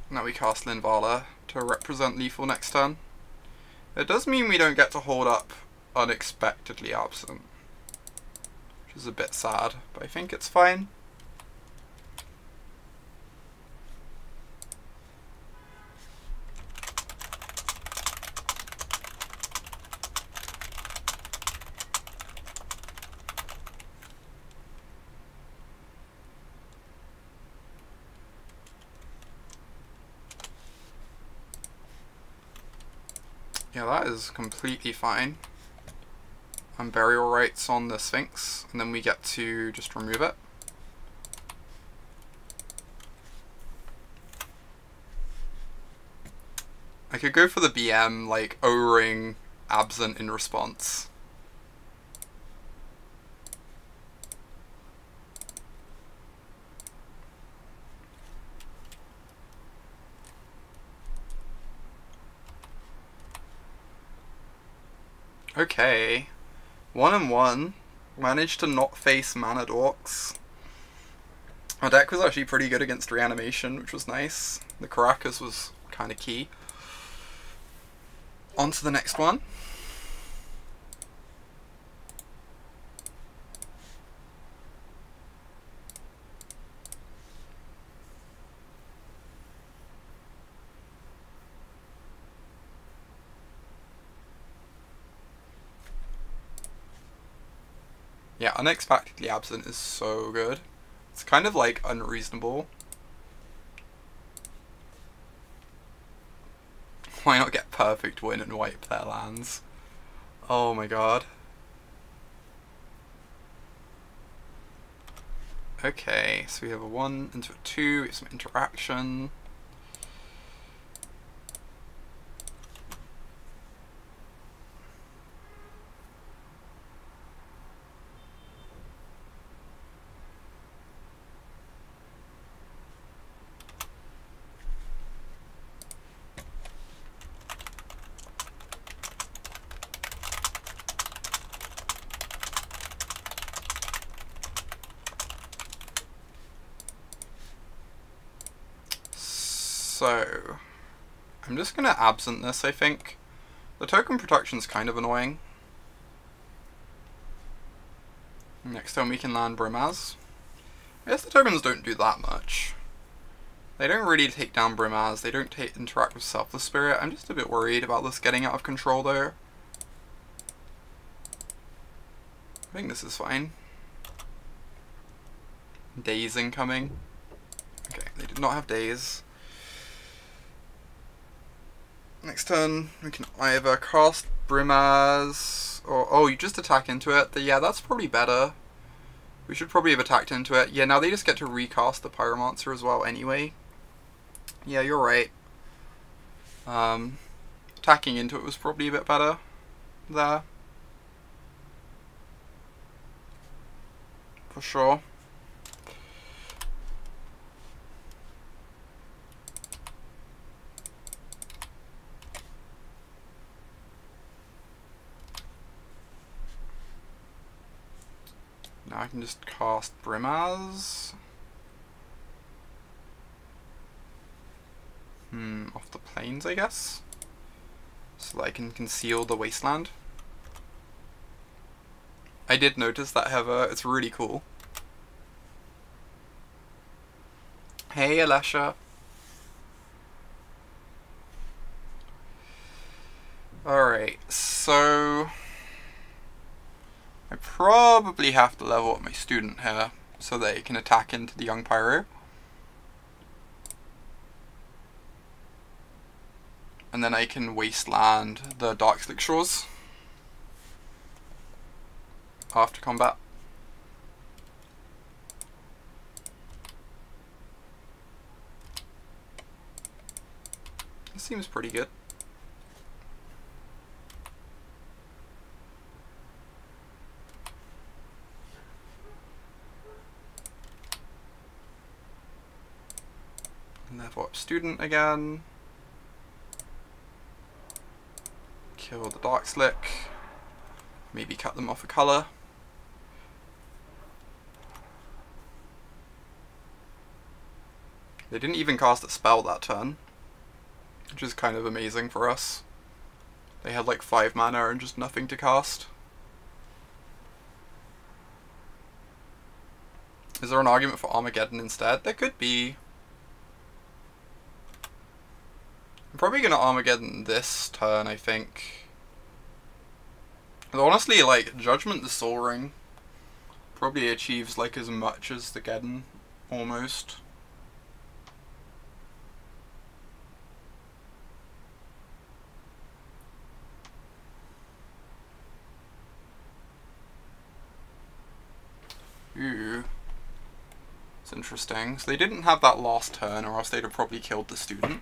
S1: Now we cast Linvala to represent lethal next turn. It does mean we don't get to hold up unexpectedly absent, which is a bit sad, but I think it's fine. Yeah, that is completely fine. And burial rites on the Sphinx, and then we get to just remove it. I could go for the BM, like O-ring absent in response. Okay, 1-1, managed to not face mana dorks. Our deck was actually pretty good against reanimation, which was nice. The Caracas was kind of key. On to the next one. Yeah, unexpectedly absent is so good. It's kind of like unreasonable. Why not get perfect win and wipe their lands? Oh my god. Okay, so we have a 1 into a 2, we have some interaction. So, I'm just going to absent this, I think. The token protection's kind of annoying. Next time we can land Brimaz. I guess the tokens don't do that much. They don't really take down Brimaz, they don't interact with Selfless Spirit. I'm just a bit worried about this getting out of control though. I think this is fine. Daze incoming. Okay, they did not have days. Next turn, we can either cast Brimaz, or... Oh, you just attack into it. Yeah, that's probably better. We should probably have attacked into it. Yeah, now they just get to recast the Pyromancer as well anyway. Yeah, you're right. Attacking into it was probably a bit better there. For sure. Now I can just cast Brimaz. Off the plains, I guess. So that I can conceal the wasteland. I did notice that, Heather. It's really cool. Hey, Alesha. Alright, so... I probably have to level up my student here so that it can attack into the young Pyro. And then I can wasteland the Darkslick Shores after combat. This seems pretty good. Level up student again. Kill the Darkslick. Maybe cut them off a colour. They didn't even cast a spell that turn, which is kind of amazing for us. They had like 5 mana and just nothing to cast. Is there an argument for Armageddon instead? There could be. I'm probably gonna Armageddon this turn, I think. And honestly, like, Judgment the Sol Ring probably achieves like as much as the Geddon, almost. Ooh. It's interesting. So they didn't have that last turn, or else they'd have probably killed the student.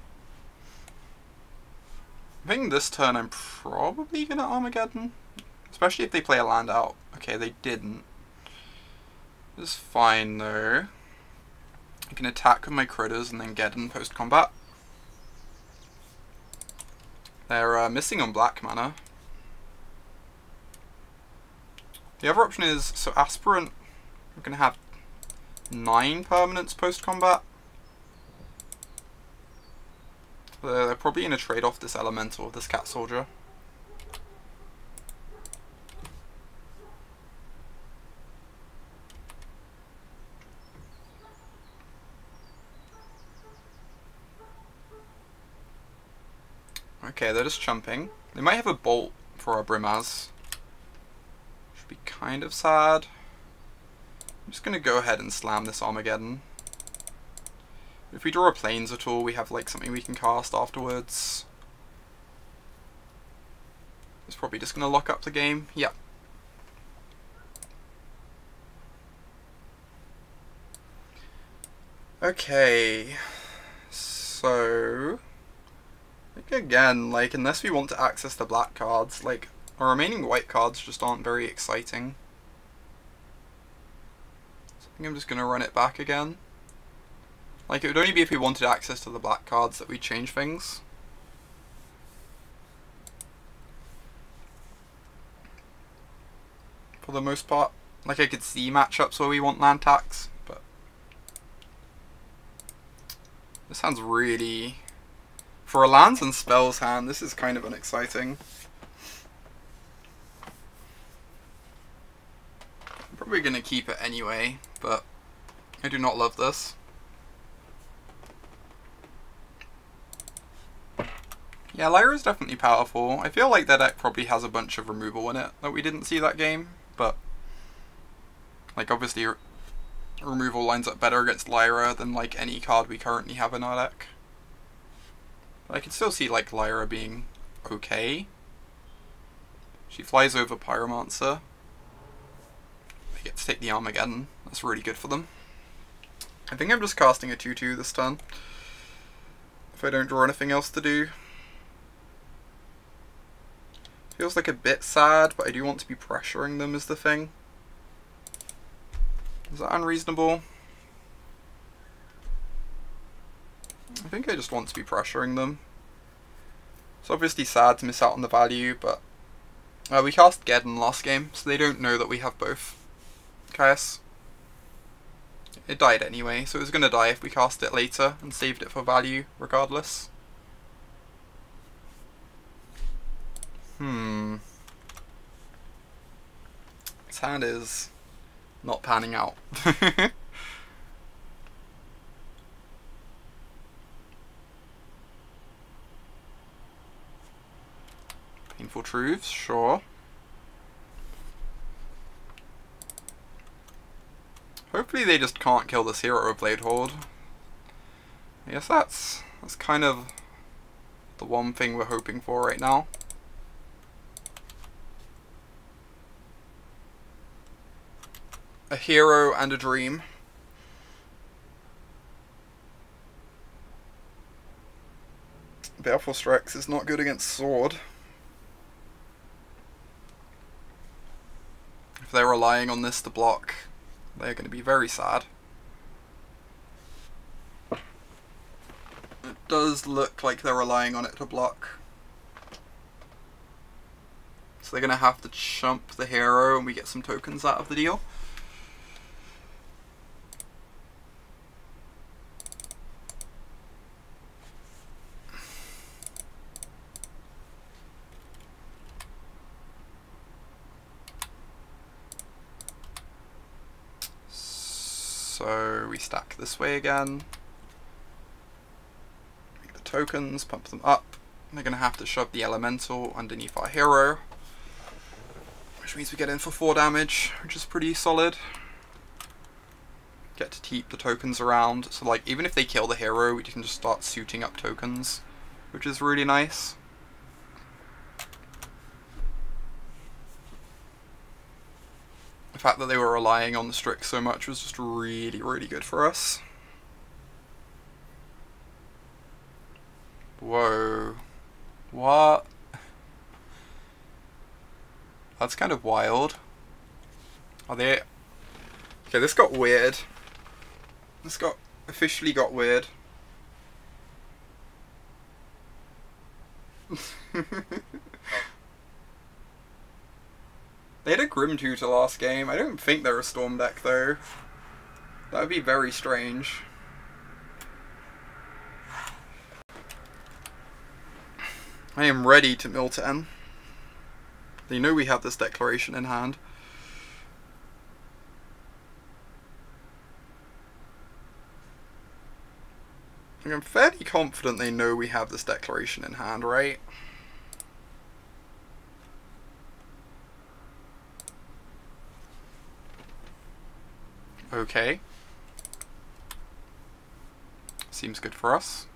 S1: I think this turn I'm probably gonna Armageddon. Especially if they play a land out. Okay, they didn't. It's fine though. I can attack with my critters and then Geddon post-combat. They're missing on black mana. The other option is, so Aspirant, we're gonna have 9 permanents post-combat. They're probably going to trade off this elemental, this cat soldier. Okay, they're just chumping. They might have a bolt for our Brimaz. Should be kind of sad. I'm just going to go ahead and slam this Armageddon. If we draw a plains at all, we have like something we can cast afterwards. It's probably just going to lock up the game. Yep. Okay. So... like again, like, unless we want to access the black cards, like, our remaining white cards just aren't very exciting. So I think I'm just going to run it back again. Like, it would only be if we wanted access to the black cards that we'd change things. For the most part. Like, I could see matchups where we want land tax, but... this hand's really... for a lands and spells hand, this is kind of unexciting. I'm probably going to keep it anyway, but I do not love this. Yeah, Lyra's definitely powerful. I feel like their deck probably has a bunch of removal in it that we didn't see that game, but... like, obviously... removal lines up better against Lyra than like any card we currently have in our deck. But I can still see like Lyra being okay. She flies over Pyromancer. They get to take the Armageddon. That's really good for them. I think I'm just casting a 2/2 this turn, if I don't draw anything else to do. Feels like a bit sad, but I do want to be pressuring them is the thing. Is that unreasonable? I think I just want to be pressuring them. It's obviously sad to miss out on the value, but we cast Geddon last game, so they don't know that we have both. Caius. It died anyway, so it was going to die if we cast it later and saved it for value regardless. This hand is not panning out. Painful Truths, sure. Hopefully they just can't kill this hero of Blade Horde. I guess that's kind of the one thing we're hoping for right now. A hero and a dream. Baleful Strix is not good against Sword. If they're relying on this to block, they're going to be very sad. It does look like they're relying on it to block. So they're going to have to chump the hero and we get some tokens out of the deal. So we stack this way again. Make the tokens, pump them up. They're going to have to shove the elemental underneath our hero, which means we get in for 4 damage, which is pretty solid. Get to keep the tokens around, so like even if they kill the hero, we can just start suiting up tokens, which is really nice. The fact that they were relying on the Strix so much was just really, really good for us. Whoa. What? That's kind of wild. Are they... Okay, this got weird. This officially got weird. They had a Grim Tutor last game. I don't think they're a Storm deck though. That would be very strange. I am ready to mill 10. They know we have this declaration in hand. I'm fairly confident they know we have this declaration in hand, right? Okay. Seems good for us.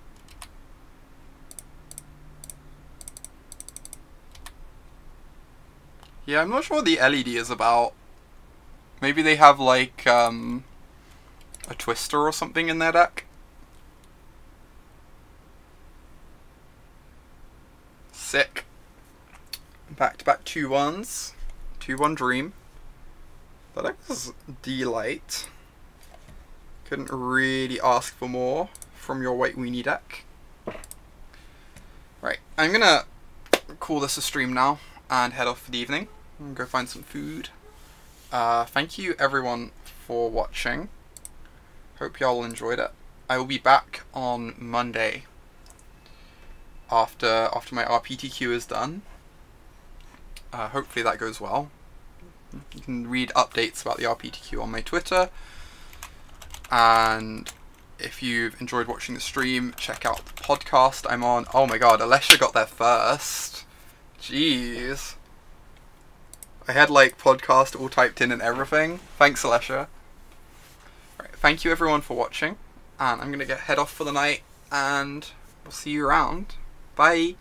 S1: Yeah, I'm not sure what the LED is about. Maybe they have like a Twister or something in their deck. Sick. Back-to-back 2-1s. 2-1 Dream. That was Delight. Couldn't really ask for more from your White Weenie deck. Right, I'm gonna call this a stream now and head off for the evening and go find some food. Thank you everyone for watching. Hope y'all enjoyed it. I will be back on Monday after my RPTQ is done. Hopefully that goes well. You can read updates about the RPTQ on my Twitter, and if you've enjoyed watching the stream, check out the podcast I'm on. Oh my god, Alessia got there first. Jeez. I had like podcast all typed in and everything. Thanks, Alessia. thank you everyone for watching, and I'm gonna head off for the night, and we'll see you around. Bye.